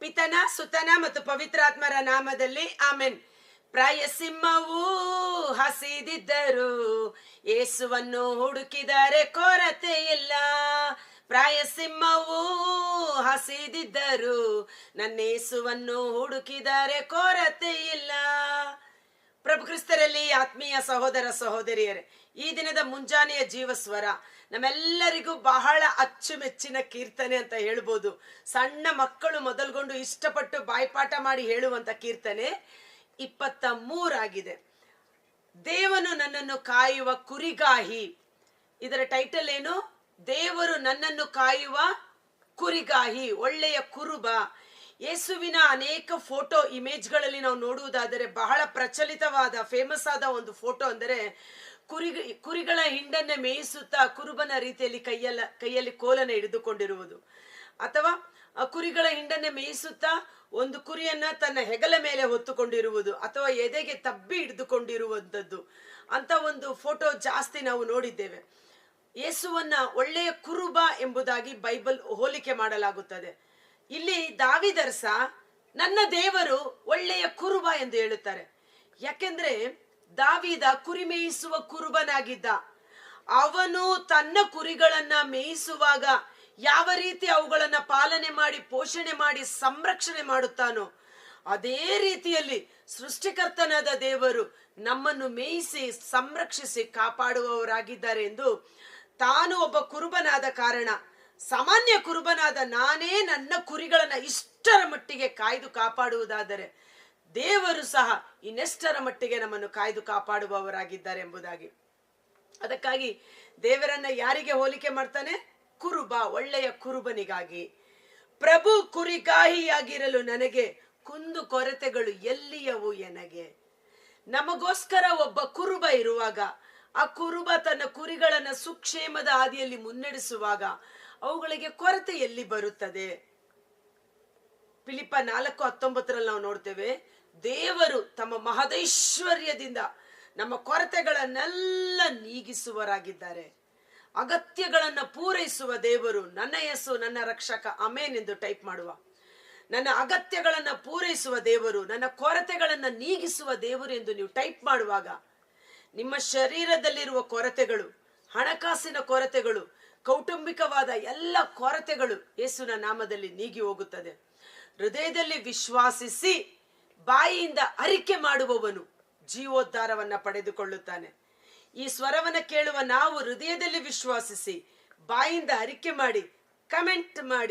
ಪಿತನ ಸುತನ ಮತ್ತು ಪವಿತ್ರಾತ್ಮರ ನಾಮದಲ್ಲಿ ಆಮೆನ್. ಪ್ರಾಯಸಿಂಹವು ಹಸಿದಿದ್ದರು, ಯೇಸುವನ್ನು ಹುಡುಕಿದರೆ ಕೊರತೆ ಇಲ್ಲ. ಪ್ರಾಯಸಿಂಹವು ಹಸಿದಿದ್ದರು, ನನ್ನ ಯೇಸುವನ್ನು ಹುಡುಕಿದರೆ ಕೊರತೆ ಇಲ್ಲ. ಪ್ರಭು ಕ್ರಿಸ್ತರಲ್ಲಿ ಆತ್ಮೀಯ ಸಹೋದರ ಸಹೋದರಿಯರೇ, ಈ ದಿನದ ಮುಂಜಾನೆಯ ಜೀವಸ್ವರ ನಮ್ಮೆಲ್ಲರಿಗೂ ಬಹಳ ಅಚ್ಚುಮೆಚ್ಚಿನ ಕೀರ್ತನೆ ಅಂತ ಹೇಳ್ಬೋದು. ಸಣ್ಣ ಮಕ್ಕಳು ಮೊದಲ್ಗೊಂಡು ಇಷ್ಟಪಟ್ಟು ಬಾಯ್ಪಾಠ ಮಾಡಿ ಹೇಳುವಂತ ಕೀರ್ತನೆ 23 ಆಗಿದೆ. ದೇವನು ನನ್ನನ್ನು ಕಾಯುವ ಕುರಿಗಾಹಿ. ಇದರ ಟೈಟಲ್ ಏನು? ದೇವರು ನನ್ನನ್ನು ಕಾಯುವ ಕುರಿಗಾಹಿ, ಒಳ್ಳೆಯ ಕುರುಬ. ಯೇಸುವಿನ ಅನೇಕ ಫೋಟೋ ಇಮೇಜ್ಗಳಲ್ಲಿ ನಾವು ನೋಡುವುದಾದರೆ ಬಹಳ ಪ್ರಚಲಿತವಾದ ಫೇಮಸ್ ಆದ ಒಂದು ಫೋಟೋ ಅಂದರೆ ಕುರಿಗಳ ಹಿಂಡನ್ನೇ ಮೇಯಿಸುತ್ತಾ ಕುರುಬನ ರೀತಿಯಲ್ಲಿ ಕೈಯಲ್ಲಿ ಕೋಲನ್ನು ಹಿಡಿದುಕೊಂಡಿರುವುದು, ಅಥವಾ ಕುರಿಗಳ ಹಿಂಡನ್ನೇ ಮೇಯಿಸುತ್ತಾ ಒಂದು ಕುರಿಯನ್ನ ತನ್ನ ಹೆಗಲ ಮೇಲೆ ಹೊತ್ತುಕೊಂಡಿರುವುದು, ಅಥವಾ ಎದೆಗೆ ತಬ್ಬಿ ಹಿಡಿದುಕೊಂಡಿರುವಂಥದ್ದು ಅಂತ ಒಂದು ಫೋಟೋ ಜಾಸ್ತಿ ನಾವು ನೋಡಿದ್ದೇವೆ. ಯೇಸುವನ್ನ ಒಳ್ಳೆಯ ಕುರುಬ ಎಂಬುದಾಗಿ ಬೈಬಲ್ ಹೋಲಿಕೆ ಮಾಡಲಾಗುತ್ತದೆ. ಇಲ್ಲಿ ದಾವಿದರ್ಸ ನನ್ನ ದೇವರು ಒಳ್ಳೆಯ ಕುರುಬ ಎಂದು ಹೇಳುತ್ತಾರೆ. ಯಾಕೆಂದ್ರೆ ದಾವಿದ ಕುರಿ ಮೇಯಿಸುವ ಕುರುಬನಾಗಿದ್ದ. ಅವನು ತನ್ನ ಕುರಿಗಳನ್ನ ಮೇಯಿಸುವಾಗ ಯಾವ ರೀತಿ ಅವುಗಳನ್ನ ಪಾಲನೆ ಮಾಡಿ ಪೋಷಣೆ ಮಾಡಿ ಸಂರಕ್ಷಣೆ ಮಾಡುತ್ತಾನೋ, ಅದೇ ರೀತಿಯಲ್ಲಿ ಸೃಷ್ಟಿಕರ್ತನಾದ ದೇವರು ನಮ್ಮನ್ನು ಮೇಯಿಸಿ ಸಂರಕ್ಷಿಸಿ ಕಾಪಾಡುವವರಾಗಿದ್ದಾರೆ ಎಂದು ತಾನು ಒಬ್ಬ ಕುರುಬನಾದ ಕಾರಣ, ಸಾಮಾನ್ಯ ಕುರುಬನಾದ ನಾನೇ ನನ್ನ ಕುರಿಗಳನ್ನ ಇಷ್ಟರ ಮಟ್ಟಿಗೆ ಕಾಯ್ದು ಕಾಪಾಡುವುದಾದರೆ ದೇವರು ಸಹ ಇನ್ನೆಷ್ಟರ ಮಟ್ಟಿಗೆ ನಮ್ಮನ್ನು ಕಾಯ್ದು ಕಾಪಾಡುವವರಾಗಿದ್ದಾರೆ ಎಂಬುದಾಗಿ. ಅದಕ್ಕಾಗಿ ದೇವರನ್ನ ಯಾರಿಗೆ ಹೋಲಿಕೆ ಮಾಡ್ತಾನೆ? ಕುರುಬ, ಒಳ್ಳೆಯ ಕುರುಬನಿಗಾಗಿ. ಪ್ರಭು ಕುರಿಗಾಹಿಯಾಗಿರಲು ನನಗೆ ಕುಂದು ಕೊರತೆಗಳು ಎಲ್ಲಿಯವು ಎನಗೆ. ನಮಗೋಸ್ಕರ ಒಬ್ಬ ಕುರುಬ ಇರುವಾಗ, ಆ ಕುರುಬ ತನ್ನ ಕುರಿಗಳನ್ನ ಸುಕ್ಷೇಮದ ಹಾದಿಯಲ್ಲಿ ಮುನ್ನಡೆಸುವಾಗ ಅವುಗಳಿಗೆ ಕೊರತೆ ಎಲ್ಲಿ ಬರುತ್ತದೆ? ಫಿಲಿಪ್ಪ 4:19 ನಾವು ನೋಡ್ತೇವೆ, ದೇವರು ತಮ್ಮ ಮಹದೈಶ್ವರ್ಯದಿಂದ ನಮ್ಮ ಕೊರತೆಗಳನ್ನೆಲ್ಲ ನೀಗಿಸುವರಾಗಿದ್ದಾರೆ. ಅಗತ್ಯಗಳನ್ನ ಪೂರೈಸುವ ದೇವರು. ನನ್ನ ಯೇಸು ನನ್ನ ರಕ್ಷಕ, ಆಮೆನ್ ಎಂದು ಟೈಪ್ ಮಾಡುವ. ನನ್ನ ಅಗತ್ಯಗಳನ್ನ ಪೂರೈಸುವ ದೇವರು, ನನ್ನ ಕೊರತೆಗಳನ್ನ ನೀಗಿಸುವ ದೇವರು ಎಂದು ನೀವು ಟೈಪ್ ಮಾಡುವಾಗ ನಿಮ್ಮ ಶರೀರದಲ್ಲಿರುವ ಕೊರತೆಗಳು, ಹಣಕಾಸಿನ ಕೊರತೆಗಳು, ಕೌಟುಂಬಿಕವಾದ ಎಲ್ಲ ಕೊರತೆಗಳು ಯೇಸುವಿನ ನಾಮದಲ್ಲಿ ನೀಗಿ ಹೋಗುತ್ತದೆ. ಹೃದಯದಲ್ಲಿ ವಿಶ್ವಾಸಿಸಿ ಬಾಯಿಯಿಂದ ಅರಿಕೆ ಮಾಡುವವನು ಜೀವೋದ್ಧಾರವನ್ನ ಪಡೆದುಕೊಳ್ಳುತ್ತಾನೆ. ಈ ಸ್ವರವನ್ನ ಕೇಳುವ ನಾವು ಹೃದಯದಲ್ಲಿ ವಿಶ್ವಾಸಿಸಿ ಬಾಯಿಂದ ಅರಿಕೆ ಮಾಡಿ ಕಮೆಂಟ್ ಮಾಡಿ